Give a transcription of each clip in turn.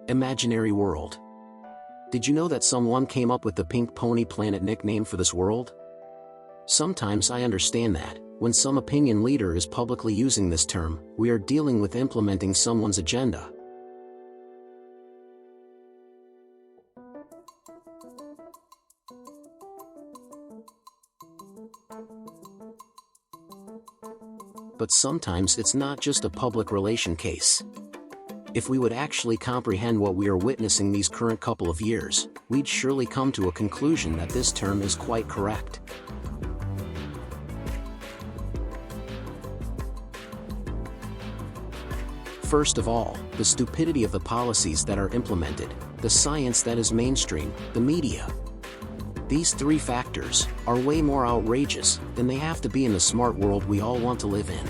Imaginary world. Did you know that someone came up with the Pink Pony Planet nickname for this world? Sometimes I understand that, when some opinion leader is publicly using this term, we are dealing with implementing someone's agenda. But sometimes it's not just a public relation case. If we would actually comprehend what we are witnessing these current couple of years, we'd surely come to a conclusion that this term is quite correct. First of all, the stupidity of the policies that are implemented, the science that is mainstream, the media. These three factors are way more outrageous than they have to be in the smart world we all want to live in.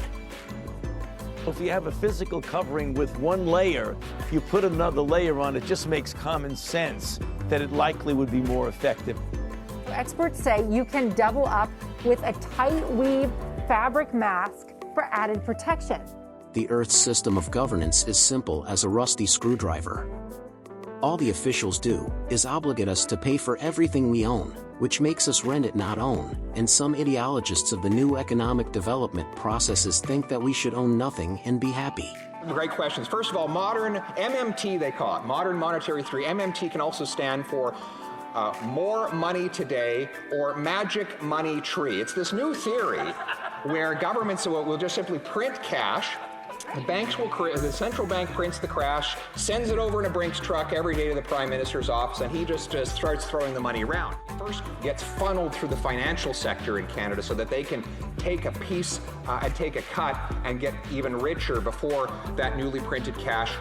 If you have a physical covering with one layer, you put another layer on, it just makes common sense that it likely would be more effective. Experts say you can double up with a tight weave fabric mask for added protection. The Earth's system of governance is simple as a rusty screwdriver. All the officials do is obligate us to pay for everything we own, which makes us rent it not own, and some ideologists of the new economic development processes think that we should own nothing and be happy. Great questions. First of all, modern MMT, they call it, modern monetary theory. MMT can also stand for more money today or magic money tree. It's this new theory where governments will just simply print cash. The banks will the central bank prints the cash, sends it over in a Brinks truck every day to the Prime Minister's office, and he just starts throwing the money around. First gets funneled through the financial sector in Canada so that they can take a piece and take a cut and get even richer before that newly printed cash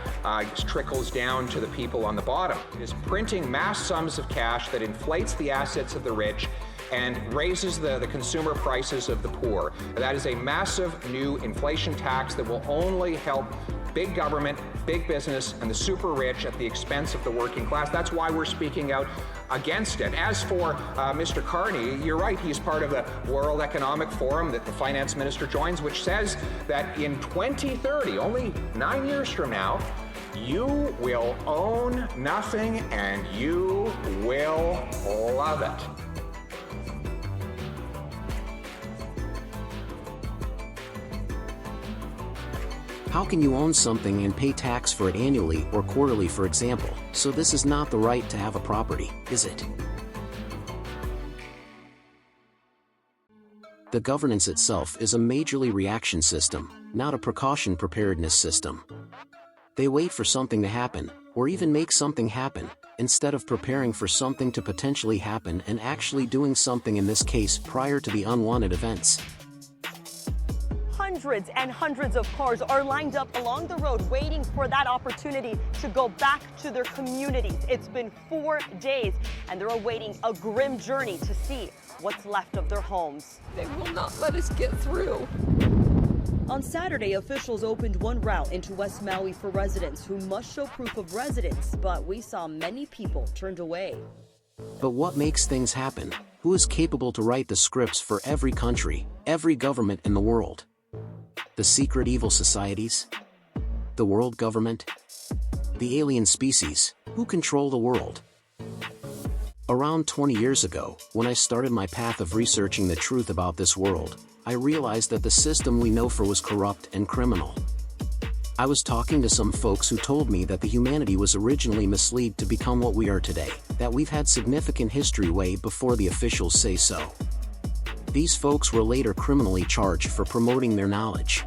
trickles down to the people on the bottom. It is printing mass sums of cash that inflates the assets of the rich and raises the consumer prices of the poor. That is a massive new inflation tax that will only help big government, big business, and the super rich at the expense of the working class. That's why we're speaking out against it. As for Mr. Carney, you're right, he's part of the World Economic Forum that the finance minister joins, which says that in 2030, only 9 years from now, you will own nothing and you will love it. How can you own something and pay tax for it annually or quarterly, for example? So this is not the right to have a property, is it? The governance itself is a majorly reaction system, not a precaution preparedness system. They wait for something to happen, or even make something happen, instead of preparing for something to potentially happen and actually doing something, in this case prior to the unwanted events. Hundreds and hundreds of cars are lined up along the road waiting for that opportunity to go back to their communities. It's been 4 days and they're awaiting a grim journey to see what's left of their homes. They will not let us get through. On Saturday, officials opened one route into West Maui for residents who must show proof of residence, but we saw many people turned away. But what makes things happen? Who is capable to write the scripts for every country, every government in the world? The secret evil societies? The world government? The alien species, who control the world? Around 20 years ago, when I started my path of researching the truth about this world, I realized that the system we know for was corrupt and criminal. I was talking to some folks who told me that the humanity was originally misled to become what we are today, that we've had significant history way before the officials say so. These folks were later criminally charged for promoting their knowledge.